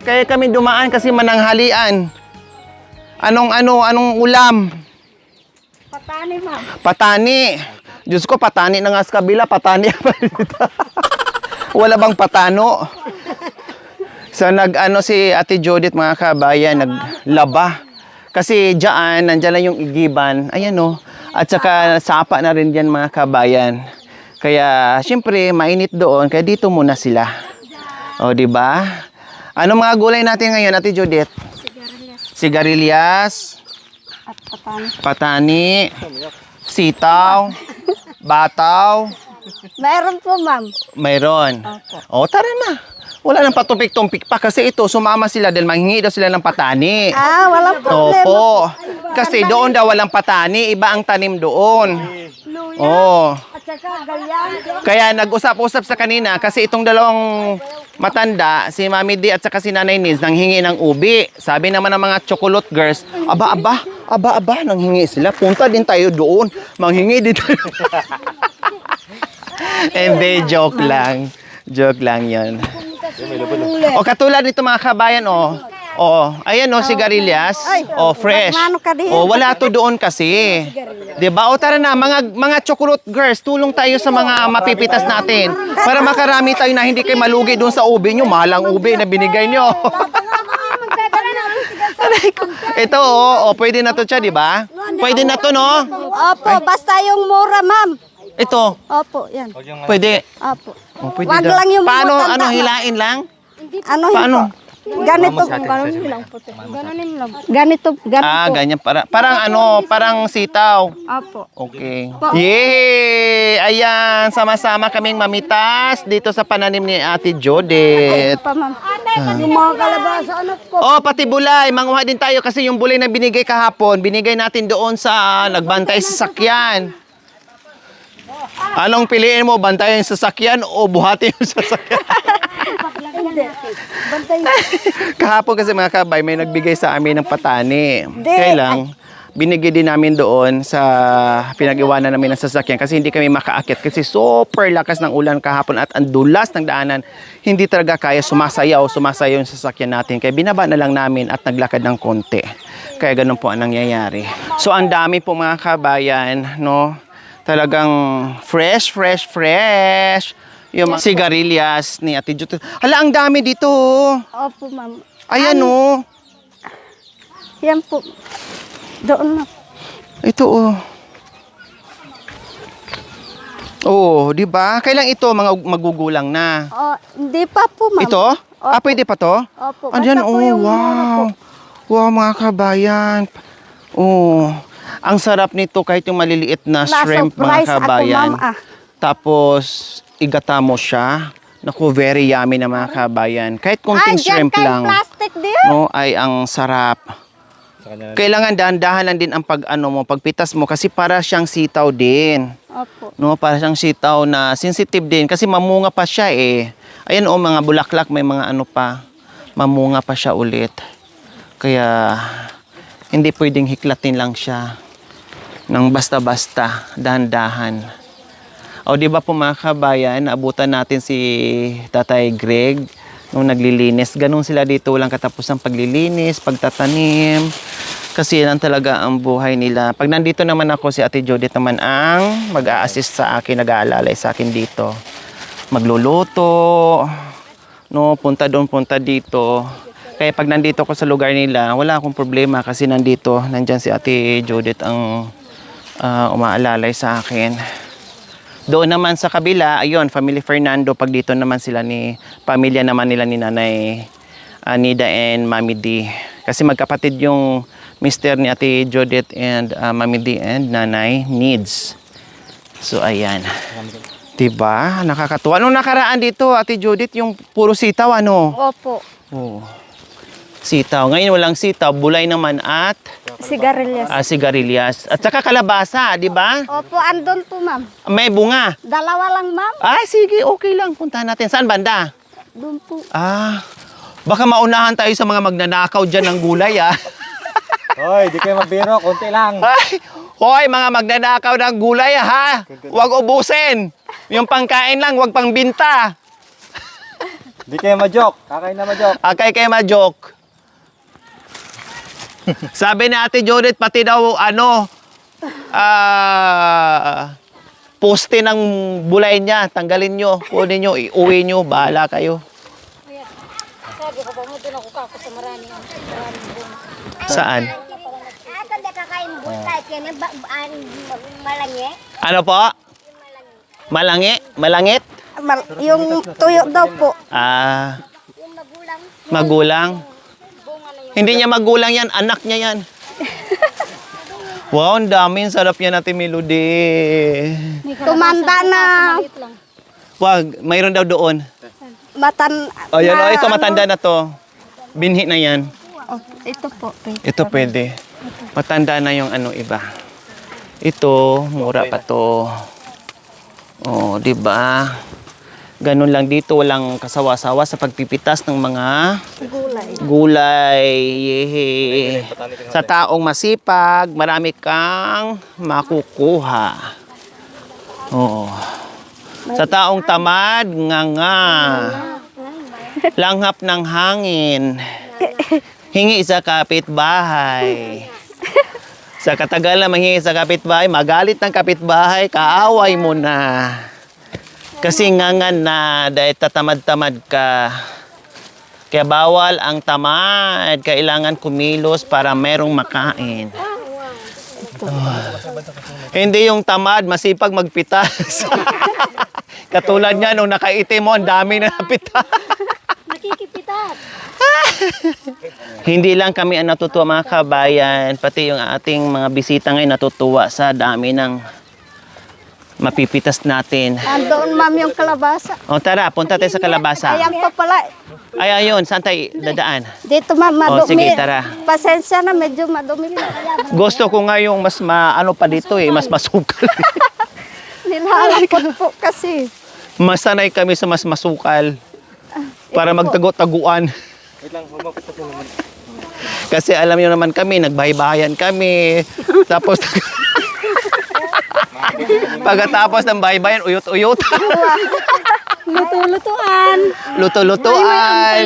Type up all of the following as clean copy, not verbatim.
Kaya kami dumaan kasi mananghalian. Anong ulam? Patani, ma'am. Patani. Diyos ko, patani na nga sa kabila. Patani pa dito. Wala bang patano? So si Ate Judith, mga kabayan, naglaba. Kasi diyan, nandiyan lang yung igiban. Ayan o. At saka sapa na rin dyan, mga kabayan. Kaya, syempre, mainit doon. Kaya dito muna sila. O, di ba? Ano mga gulay natin ngayon, Ate Judith? Sigarilyas. At patani. Patani. Sitaw. Bataw. Meron po, ma'am. Mayroon. O, tara na. Wala nang patumpik-tumpik pa kasi ito, sumama sila dahil manghingi daw sila ng patani. Walang problema. Opo. Kasi doon daw walang patani, iba ang tanim doon. Oh. At saka galyang. Kaya nag-usap-usap sa kanina kasi itong dalawang matanda, si Mami D at saka si Nanay Niz, nanghingi ng ubi. Sabi naman ng mga chocolate girls, aba, nanghingi sila. Punta din tayo doon. Manghingi din tayo. Hindi, joke lang. Joke lang yon. O katulad nito mga kabayan, ayan sigarilyas. Fresh. Wala to doon kasi. 'Di ba? O tara na, mga chocolate girls, tulong tayo sa mga mapipitas natin para makarami tayo na hindi kayo malugi doon sa ubi nyo. Mahalang ubi na binigay nyo. Ito, pwede na to siya, 'di ba? Pwede na to, no? Opo, basta yung mura, ma'am. Ito. Opo, yan. Pwede. Opo. Pwede Wag daw. lang yung Paano, matanda, ma'am. hilain lang? Paano? Ganito. Ganito po. Ganyan. Parang sitaw. Opo. Okay. Yay! Ayan, sama-sama kaming mamitas dito sa pananim ni Ate Judith. Pa, ma'am. Yung mga kalabasa, ano po? Pati bulay. Manguha din tayo kasi yung bulay na binigay kahapon, binigay natin doon sa nagbantay sa sasakyan. Anong piliin mo? Bantayan yung sasakyan o buhatin yung sasakyan? Bantay. Kahapon kasi mga kabay, may nagbigay sa amin ng patani. Kaya lang, binigay din namin doon sa pinag-iwanan namin ng sasakyan kasi hindi kami makaakit kasi super lakas ng ulan kahapon at ang dulas ng daanan. Hindi talaga kaya sumasayaw yung sasakyan natin. Kaya binaba na lang namin at naglakad ng konti. Kaya ganun po ang nangyayari. So ang dami po mga kabayan, no? Talagang fresh. Yung mga sigarilyas ni Ate Judith. Hala, ang dami dito. Opo, ma'am. Ayan, Yan po. Doon na. Ito, di ba? Kailan ito mga magugulang na? Hindi pa po, ma'am. Ito? Pwede pa to? Opo. Andiyan, basta po yung mura po. Wow, mga kabayan. Ang sarap nito kahit yung maliliit na shrimp, mga kabayan. Ako, ma'am, Tapos, igata mo siya. Naku, very yummy na mga kabayan. Kahit kunting shrimp lang. Plastic din. No, ay ang sarap. Kailangan dahan-dahan lang din ang pagpitas mo kasi para siyang sitaw din. Opo. No, para siyang sitaw na sensitive din kasi mamunga pa siya eh. Ayan mga bulaklak may mga pa. Mamunga pa siya ulit. Kaya hindi pwedeng hiklatin lang siya nang basta-basta, dahan-dahan. Di ba po mga kabayan, naabutan natin si Tatay Greg nung naglilinis. Ganun sila dito, walang katapusang paglilinis, pagtatanim. Kasi yan talaga ang buhay nila. Pag nandito naman ako, si Ate Judith naman ang mag-a-assist sa akin, nag-aalalay sa akin dito. Magluluto, no, punta doon, punta dito. Kaya pag nandito ako sa lugar nila, wala akong problema kasi nandyan si Ate Judith ang umaalalay sa akin. Doon naman sa kabila, ayun, Family Fernando, pag dito naman sila pamilya naman nila ni Nanay Nida and Mami D. Kasi magkapatid yung mister ni Ate Judith and Mami D and Nanay Needs. So, ayan. Diba? Nakakatuwa. Anong nakaraan dito, Ate Judith, yung puro sitaw, Opo. Sitaw. Ngayon walang sitaw, bulay naman at Sigarilyas. sigarilyas. At saka kalabasa, di ba? Opo, andun po, ma'am. May bunga. Dalawa lang, ma'am. Sige, okay lang. Puntahan natin. Saan banda? Doon po. Baka maunahan tayo sa mga magnanakaw dyan ng gulay, Hoy, di kayo magbiro, konti lang. Hoy, mga magnanakaw ng gulay, ha? Huwag ubusin. Yung pangkain lang, huwag pangbinta. Di kayo ma-joke. Kakain na ma-joke. Akay kay ma-joke. Sabi ni Ate Judith, pati daw, poste ng bulay niya, tanggalin nyo, kunin nyo, iuwi nyo, bahala kayo. Sabi ko, pamutin ako kako sa maraming Saan? Ato na kakain bulay, kaya malangi. Ano po? Malangit? Yung tuyo daw po. Yung magulang, Magulang? bunga na yung Hindi niya magulang yan, anak niya yan. Wow, ang dami. Ang sarap yan, Ate Melody. Tumanda na. maliit lang. Wag, mayroon daw doon. Matan... O yan, na, ito matanda na to. Binhi na yan. Oh, ito po. Ito pwede. Matanda na yung iba. Ito, mura pa to. Oh, di ba? Ganun lang dito, walang kasawa-sawa sa pagpipitas ng mga gulay. Yehe. Sa taong masipag, marami kang makukuha. Oh. Sa taong tamad, nga. Langhap ng hangin. Hingi sa kapitbahay. Sa katagalan manghingi sa kapitbahay, magalit ng kapitbahay, kaaway mo na. Kasi ngangan na dahil tatamad-tamad ka. Kaya bawal ang tamad. Kailangan kumilos para merong makain. Hindi yung tamad, masipag magpitas. Katulad niya, nung nakaitim mo, ang dami na napitas. Nakikipitas. Hindi lang kami ang natutuwa mga kabayan, pati yung ating mga bisita ngayon natutuwa sa dami ng mapipitas natin. Andoon ma'am yung kalabasa. O tara, punta tayo sa kalabasa. Ayan pa pala. Ay, ayun, saan tayo dadaan? Dito ma'am, O, madumi. sige, tara. Pasensya na, medyo madumi na. Gusto ko nga yung mas ano pa dito mas masukal. Nilalapot po kasi. Masanay kami sa mas masukal. Para magtago-taguan. Wait lang, humapit ako naman. Kasi alam niyo naman kami, nagbahay-bahayan kami. Tapos, pagkatapos ng bahay-bahayan, uyot-uyot. Luto-lutuan. Luto-lutuan.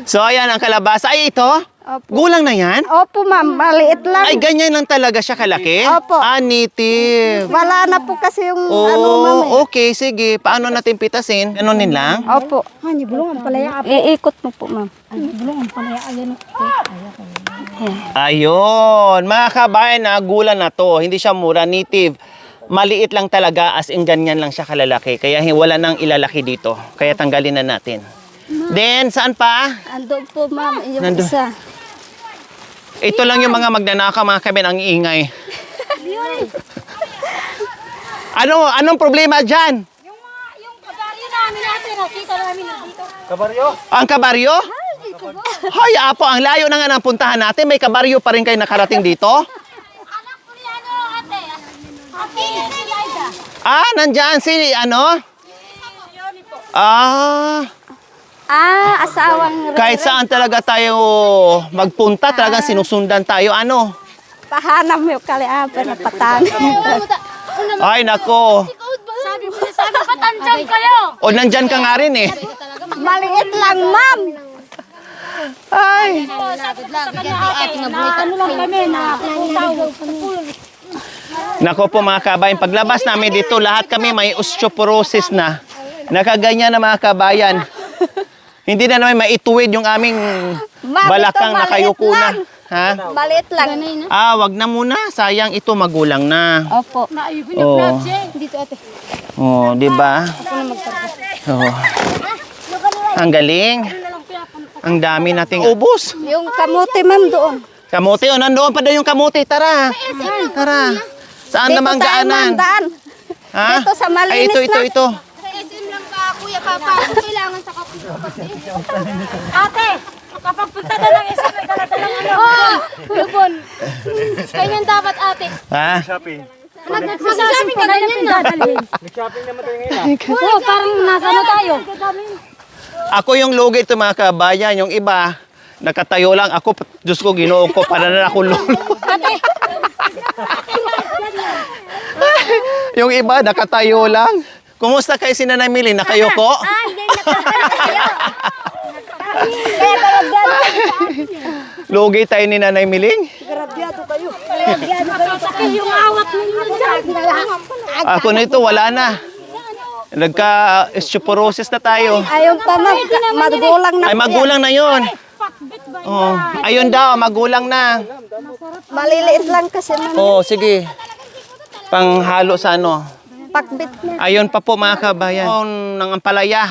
So, ayan ang kalabasa. Ay, ito? Opo. Gulang na yan? Opo ma'am, maliit lang. Ay, ganyan lang talaga siya kalaki? Opo. Ah, native. Wala na po kasi yung ma'am eh. Oh, okay, sige. Paano natin pitasin? Ganunin lang? Opo. Hani, bulong ang palaya. Iikot mo po ma'am. Bulong ang palaya. Ayan. Ayun. Mga kabayan, gulang na to. Hindi siya mura, native. Maliit lang talaga, as in ganyan lang siya kalalaki. Kaya wala nang ilalaki dito. Kaya tanggalin na natin. Then, saan pa? Andun po ma'am, yung Nandun. isa. Ito lang yung mga magnanakaw, mga kabin, ang ingay. Anong problema dyan? Yung kabaryo namin natin, nakita namin dito. Kabaryo? Ang kabaryo? Hoy, apo, ang layo na nga ng puntahan natin. May kabaryo pa rin kayo nakarating dito? Anak ko ni ate. Ate, si Liza. Ah, nandyan si Asawang kahit saan talaga tayo magpunta, talagang sinusundan tayo. pahanam yung kaliapan na patang. Ay, nako. Sabi patanjang kayo. O, nandyan ka nga rin eh. Maliit lang ma'am. Ay. Ano lang kami na Nako po mga kabayan, paglabas namin dito, lahat kami may osteoporosis na. Nakaganyan na mga kabayan. Hindi na naman maituwid yung aming balakang ito, nakayuko na. maliit Ha? Maliit lang. Wag na muna. Sayang ito, magulang na. Opo. Oh. dito ate. Oh, di ba? Oh. Ang galing. Ang dami nating ubos. Yung kamuti ma'am doon. Kamuti, nandoon pa daw yung kamuti. Tara. Tara. Saan naman tayo, gaanan? ma'am, daan. Ha? Dito sa malinis Ay, ito. Sa SM lang ba, kuya, papa? Kailangan sa kapatid. Ate, kapag punta na ng SM, may dala-dalang lubon. Ganyan dapat, ate. Ha? Shopping. Mag-shopping ka ganyan na. Nag-shopping naman tayo ngayon Oo, parang nasa na tayo. Ako yung lugi ito mga kabayan. Yung iba, nakatayo lang. Ako, Diyos ko, ginoo ko. Para na ako lulo. Ate, Yung iba, nakatayo lang. Kumusta kayo si Nanay Mili? Nakayoko? hindi nakakala kayo. Kaya grabyado. Lugi tayo ni Nanay Miling. Grabyado kayo. Yung awat ninyo dyan. Ako nito, wala na. Nagka-osteoporosis na tayo. Ayun pa ma'am, magulang na. Ay, magulang na yon. Oh, ayun daw, magulang na. Maliliit lang kasi ma'am. Oh, sige. Panghalo sa ano. Pakbit na. Ayun pa po mga kabayan. Oh, ng ampalaya.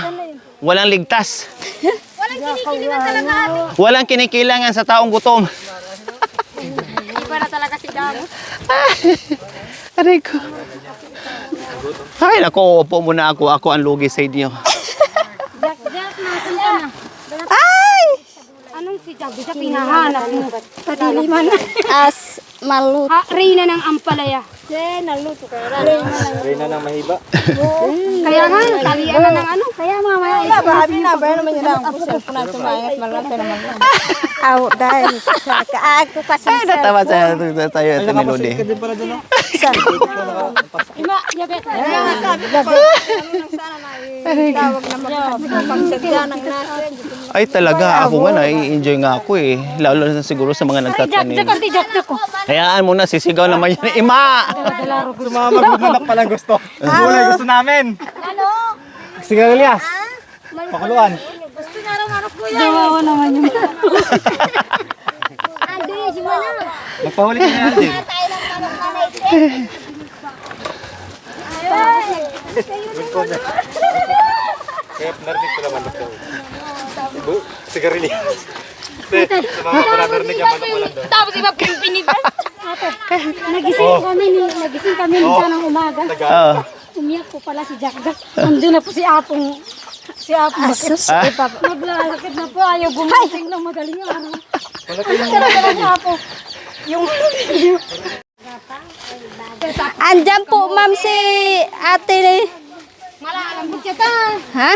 Walang ligtas. Walang kinikilingan talaga ate. Walang kinikilangan sa taong gutom. Hindi pa na talaga si Damo. Aray ko. Ay, naku, upo muna ako. Ako ang lugi sa inyo. Jack, nasan ka na? Ay! Anong si Jack? Jack, hinahanap mo. Patiliman. As maluto. Ha, Reyna ng Ampalaya. Reyna ng mahiba. Kaya nga, talian na ng ano. Kaya mamaya. Aw, dahil sa kaako kasi Ay, natawa tayo ito ni Lodi. Ka din pala doon. sa Ima, yabet. Ay, talaga. Ako nga, nai-enjoy nga ako eh. Lalo na siguro sa mga Jack, nagtatanim. anti Jack ko. Hayaan mo na, sisigaw naman yan. Ima! Sumama magbunak palang gusto. Gulay gusto namin. Ano? Sigarilyas. Pakuluan. Gusto na raw manok ko yan. Dawawa naman yun. Ando yun, si Mana. Magpahuli ka na din. Tayo lang manok na ito. Kaya narinig ko naman ito. Sigarilyas. Sumama ko na narinig yung manok walang doon. Tapos iba pinipinitan. Nagising kami nito ng umaga. Oo. Umiyak po pala si Jack Jack. Andun na po si Apong. Si Apong. asus. Naglalakad na po. Ayaw gumising ng madaling araw. Talaga si Apong. Yung Andyan po ma'am si ate. malaalambot siya ta. Ha?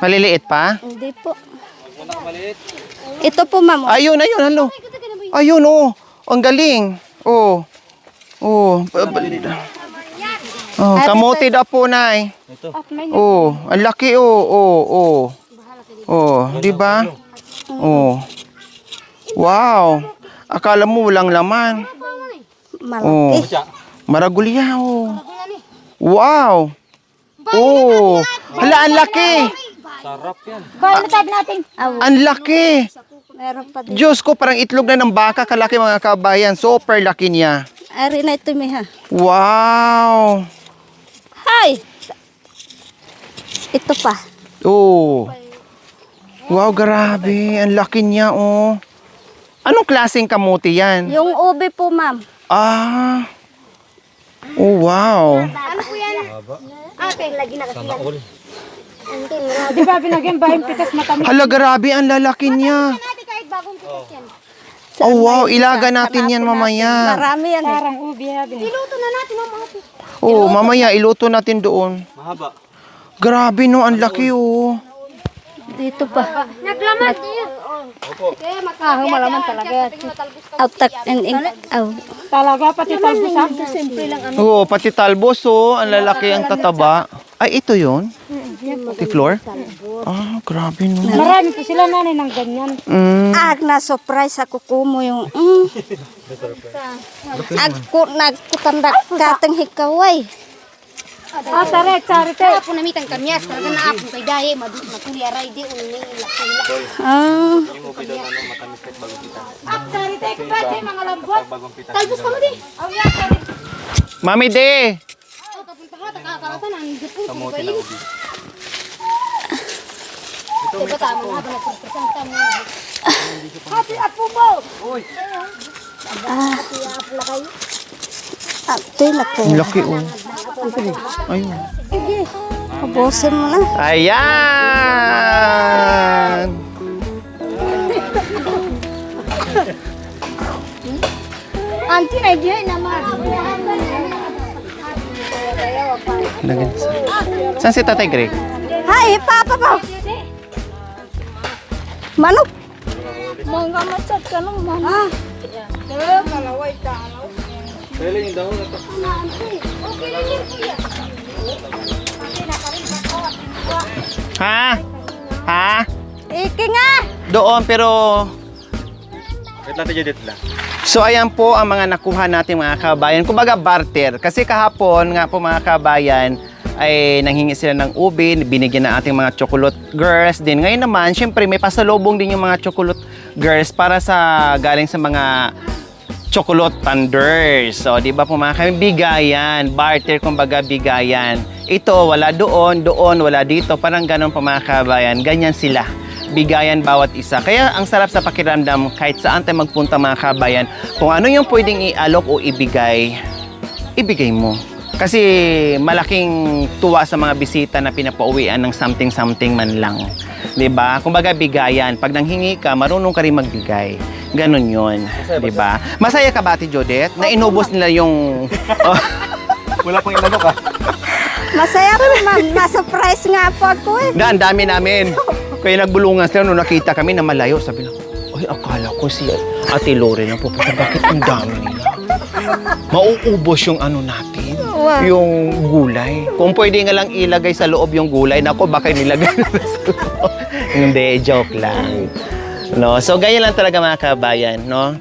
Maliliit pa? Hindi po. Ito po ma'am. Ayun, ayun, halo. Ayun, oh. Ang galing. Oh. Oh. Oh, kamote daw po, Nay. Oh, ang laki, oh. Oh, oh. Oh, di ba? Oh. Wow. Akala mo walang laman. Oh. Malaki. Maragulya, oh. Wow. Oh. Hala, ang laki. Sarap yan. Bawal na type natin. Ang laki. Meron pa din. Diyos ko, parang itlog na ng baka. Kalaki mga kabayan. Super laki niya. Ari na ito miha. Wow. Hay! Ito pa. Oh. Wow, grabe. Ang laki niya, oh. Anong klaseng kamote yan? Yung ube po ma'am. Ah. Oh, wow. Ano po yan? Ate, lagi na kasi yan. All. Di ba binagyan ba yung pitas matamis? Hala, grabe. Ang lalaki niya. Ate, kahit bagong pitas yan. Oh, wow. Ilaga natin yan mamaya. Marami yan. Parang ubi ha. Iluto na natin ang mga pitas. Oh, mamaya. Iluto natin doon. Mahaba. Grabe, no. Ang laki, oh. Dito pa. Naglaman yun. Opo. Kaya malaman talaga. Autak and aw. Talaga, pati talbos ha? Simple lang ano. Oo, pati talbos, oh. Ang lalaki ang tataba. Ay, ito yun? Iti floor? Ah, grabe, no. Marami po sila nanay ng ganyan. Na-surprise ako kumo yung Ako nagkutanda katang hikaway. Sare. Kaya po namitan kamyas. Talaga na ako kay Daye. Matuli aray di. Unay laki. Ah, Sare, take pwede mga lambot. Talbos ka mo di. Oh, yeah, sare. Mami De! Kapunta ka, takakalasan. Ang dito po kayo. Ito tama nga ba nagpresenta mo? Happy apo mo! ate laki. Ang laki, oh. Ayun. Ubusin mo na. Ayan! Auntie, nagyay naman. Lagyan sa... Saan si Tatay Greg? Hay, papa po. Manok. Mga machat ka nung manok. Kailan yung daw na to? Ha? Ha? Malaki nga. Doon, pero... Wait lang, Judith lang. So, ayan po ang mga nakuha natin mga kabayan. Kumbaga, barter. Kasi kahapon nga po mga kabayan, ay nanghingi sila ng ubi, binigyan na ating mga chocolate girls din. Ngayon naman, syempre may pasalubong din yung mga chocolate girls para sa galing sa mga chocolate thunders. So, di ba po mga kami, bigayan, barter, kumbaga bigayan. Ito, wala doon, wala dito. Parang ganun po mga kabayan. Ganyan sila. Bigayan bawat isa. Kaya ang sarap sa pakiramdam kahit saan tayo magpunta mga kabayan. Kung ano yung pwedeng ialok o ibigay, ibigay mo. Kasi malaking tuwa sa mga bisita na pinapauwian ng something-something man lang. 'Di ba? Kumbaga bigayan. Pag nanghingi ka, marunong ka rin magbigay. Ganon 'yon, 'di ba? Masaya ka ba, Ate Judith? Na inubos nila yung Wala pang inano ka. Masaya po, ma'am. Na-surprise nga po ako eh. Na, ang dami namin. Kaya nagbulungan sila nung nakita kami na malayo. Sabi lang, ay, akala ko si Ate Lore na pupunta. Bakit ang dami nila? Mauubos yung ano natin, yung gulay. Kung pwede nga lang ilagay sa loob yung gulay, nako, baka nilagay na sa loob. Hindi, joke lang. No? So, ganyan lang talaga mga kabayan, no?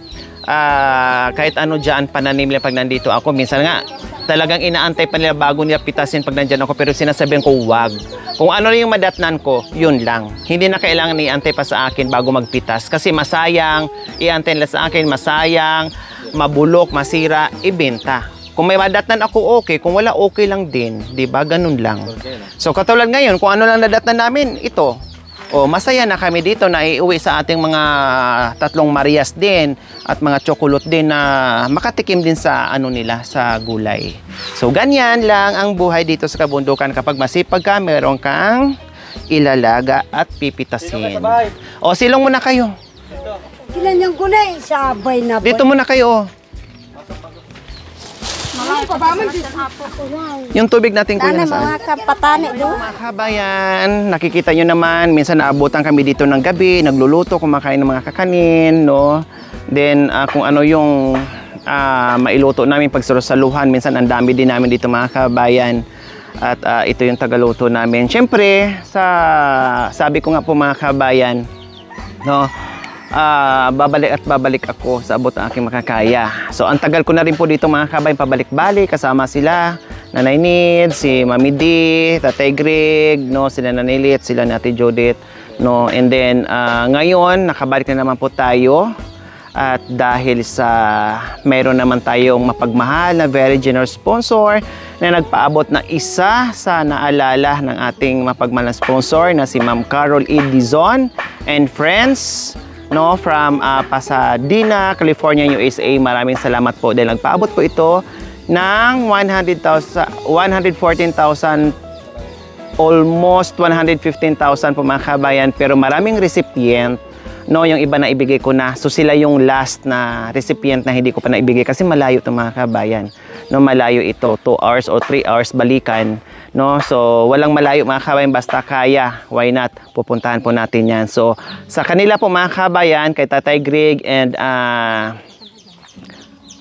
Kahit ano dyan, pananim nila pag nandito ako. Minsan nga, talagang inaantay pa nila bago nila pitasin pag nandyan ako. Pero sinasabihan ko, wag. Kung ano yung madatnan ko, yun lang. Hindi na kailangan iantay pa sa akin bago magpitas. Kasi masayang, iantay nila sa akin, masayang, mabulok, masira, ibenta. Kung may madatnan ako, okay. Kung wala, okay lang din. Diba? Ganun lang. So, katulad ngayon, kung ano lang nadatnan namin, ito. O, masaya na kami dito na iuwi sa ating mga 3 Marias din at mga chocolate din na makatikim din sa ano nila, sa gulay. So, ganyan lang ang buhay dito sa kabundukan. Kapag masipag ka, meron kang ilalaga at pipitasin. O, silong muna kayo. Ilan yung gulay? Sabay na po. Dito muna kayo. Yung tubig natin kuya Sana nasaan? mga kapatani doon. Mga kabayan, nakikita nyo naman, minsan naabutan kami dito ng gabi, nagluluto, kumakain ng mga kakanin, no? Then, kung ano yung mailuto namin pagsaluhan, minsan ang dami din namin dito mga kabayan. At ito yung tagaluto namin. Siyempre, sabi ko nga po mga kabayan, no? Babalik ako sa abot ng aking makakaya. So, ang tagal ko na rin po dito mga kabayan, pabalik-balik, kasama sila, Nanay Nid, si Mami D, Tatay Greg, no, sila Nanay Lit, sila Ate Judith, no, and then, ngayon, nakabalik na naman po tayo, at dahil sa mayroon naman tayong mapagmahal na very generous sponsor na nagpaabot na isa sa naalala ng ating mapagmahal na sponsor na si Ma'am Carol E. Dizon and friends, no, from Pasadena, California, USA. Maraming salamat po dahil nagpaabot po ito ng 114,000, almost 115,000 po mga kabayan, pero maraming recipient, no, yung iba na ibigay ko na. So sila yung last na recipient na hindi ko pa naibigay kasi malayo ito mga kabayan. No, malayo ito, 2 hours or 3 hours balikan. No, so walang malayo mga kabayan, basta kaya, why not? Pupuntahan po natin yan. So sa kanila po mga kabayan, kay Tatay Greg and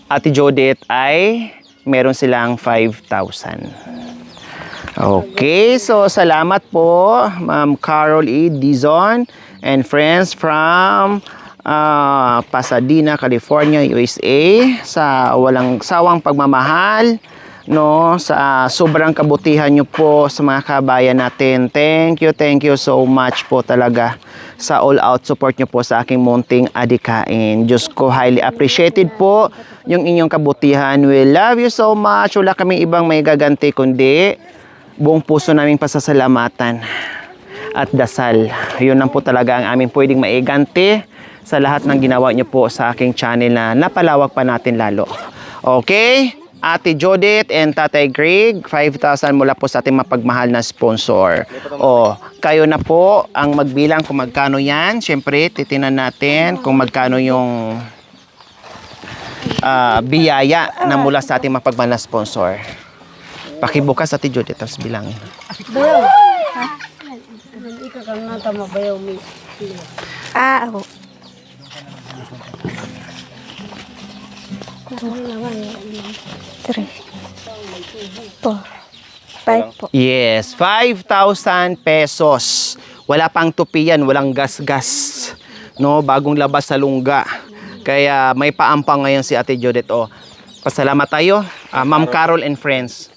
Ate Judith ay meron silang 5,000. Okay, so salamat po Ma'am Carol E. Dizon and friends from Pasadena, California, USA, sa walang sawang pagmamahal, no, sa sobrang kabutihan nyo po sa mga kabayan natin. Thank you so much po talaga sa all-out support nyo po sa aking munting adikain. Diyos ko, highly appreciated po yung inyong kabutihan. We love you so much. Wala kaming ibang may gaganti kundi buong puso naming pasasalamatan at dasal. Yun lang po talaga ang aming pwedeng maiganti sa lahat ng ginawa nyo po sa aking channel na napalawak pa natin lalo. Okay? Ate Judith and Tatay Greg, 5,000 mula po sa ating mapagmahal na sponsor. O, kayo na po ang magbilang kung magkano yan. Siyempre, titinan natin kung magkano yung biyaya na mula sa ating mapagmahal na sponsor. Pakibukas, Ate Judith, tapos bilangin. Bayaw. Ha? Ikaw kang nata mabayaw mi. Oo. 3, 4, 5 po. Yes, 5,000 pesos Wala pang tupi yan, walang gas-gas. No, bagong labas sa lungga. Kaya may paampang ngayon si Ate Judith. Oh, pasalamat tayo, Ma'am Carol and friends.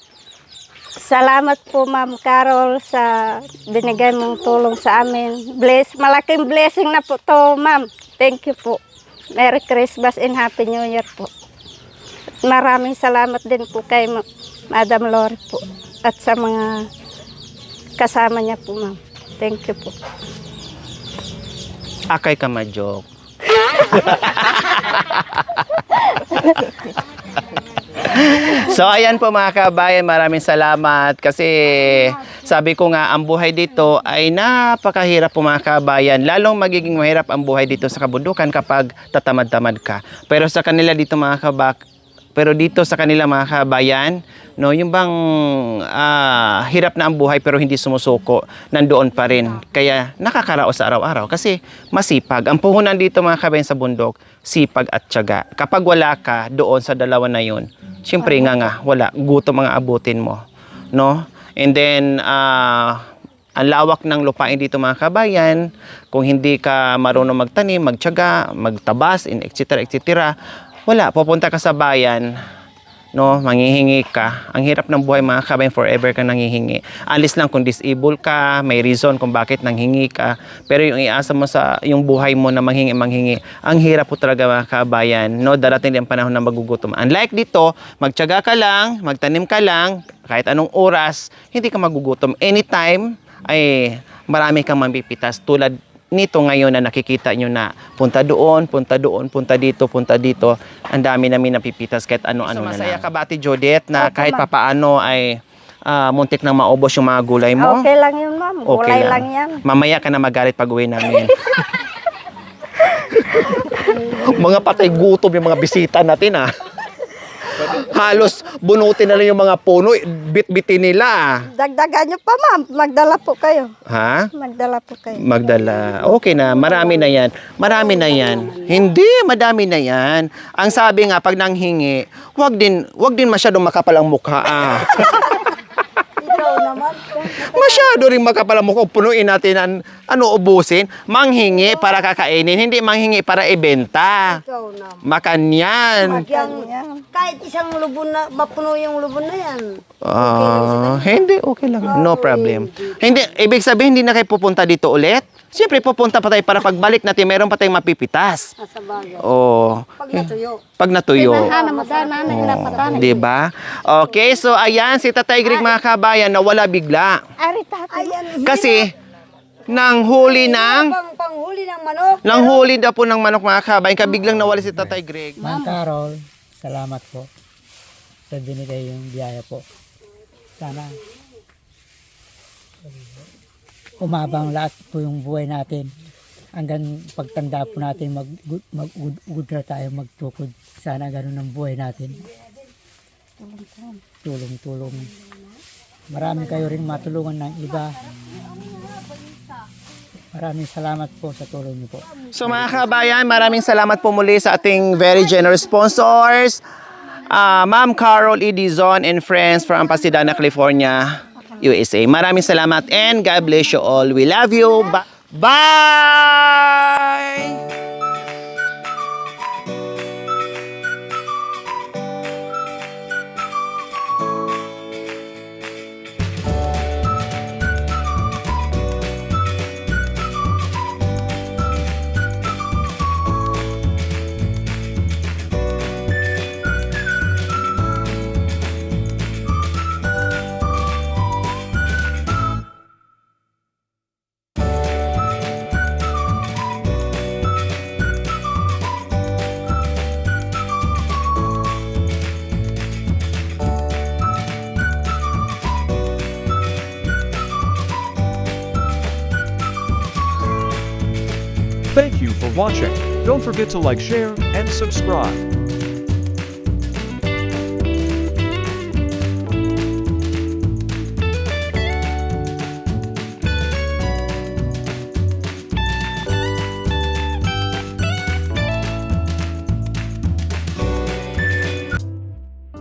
Salamat po, Ma'am Carol, sa binigay mong tulong sa amin. Malaking blessing na po to, Ma'am. Thank you po. Merry Christmas and Happy New Year po. Maraming salamat din po kay Madam Lori po at sa mga kasama niya po, Ma'am. Thank you po. Akay ka ma-joke. So ayan po mga kabayan, maraming salamat kasi sabi ko nga ang buhay dito ay napakahirap po mga kabayan. Lalong magiging mahirap ang buhay dito sa kabundukan kapag tatamad-tamad ka. Pero sa kanila dito sa kanila mga kabayan, no, yung bang hirap na ang buhay pero hindi sumusuko, nandoon pa rin. Kaya nakakaraos sa araw-araw kasi masipag. Ang puhunan dito mga kabayan sa bundok, sipag at tiyaga. Kapag wala ka doon sa dalawa na yun, siyempre nga wala, gutom mga abutin mo, no? And then ang lawak ng lupain dito mga kabayan, kung hindi ka marunong magtanim, magtiyaga, magtabas, etc. Wala, pupunta ka sa bayan, no, manghihingi ka. Ang hirap ng buhay mga kabayan, forever ka nanghihingi. Alis lang kung disabled ka, may reason kung bakit nanghingi ka. Pero yung iasa mo sa yung buhay mo na manghingi, ang hirap po talaga mga kabayan, no, darating din ang panahon na magugutom. Unlike dito, magtiyaga ka lang, magtanim ka lang, kahit anong oras, hindi ka magugutom. Anytime, ay marami kang mapipitas tulad nito ngayon na nakikita nyo na punta doon, punta dito. Ang dami namin napipitas kahit ano-ano na. Masaya ka ba, Ate Judith, na kahit papaano ay muntik nang maubos yung mga gulay mo? Okay lang yun, Ma'am. Gulay lang yan. Mamaya ka na magalit pag uwi namin. Mga patay gutom yung mga bisita natin, Halos bunutin na lang yung mga puno, bit-bitin nila. Dagdagan nyo pa, Ma'am. Magdala po kayo. Ha? Magdala po kayo. Magdala. Okay na, marami na yan. Marami na yan. Hindi, madami na yan. Ang sabi nga, pag nanghingi, wag din masyadong makapal ang mukha. Ikaw naman. Masyado rin makapal ang mukha. Punuin natin ubusin. Manghingi para kakainin, hindi manghingi para ibenta. Ikaw naman. Makan yan. Kahit isang lubon na, mapuno yung lubon na yan. Hindi, okay lang. No problem. Hindi, ibig sabihin, hindi na kayo pupunta dito ulit? Siyempre, pupunta pa tayo para pagbalik natin, meron pa tayong mapipitas. Nasa bagay. Oh. Pag natuyo. Pag natuyo. Madana, Diba? Okay, so ayan, si Tatay Greg mga kabayan, nawala bigla. Ari, tatay. Kasi, nanghuli Panghuli ng manok. nanghuli daw po ng manok mga kabayan, kabiglang nawala si Tatay Greg. Ma'am Carol, salamat po sa binigay yung biyaya po. Sana umabang lahat po yung buhay natin. Hanggang pagtanda po natin, mag-udra tayo, magtukod. Sana ganun ang buhay natin. Tulong-tulong. Marami kayo rin matulungan ng iba. Maraming salamat po sa tulong niyo po. So mga kabayan, maraming salamat po muli sa ating very generous sponsors. Ma'am Carol E. Dizon and friends from Pasadena, California, USA. Maraming salamat and God bless you all. We love you. Bye! Thank you for watching. Don't forget to like, share, and subscribe.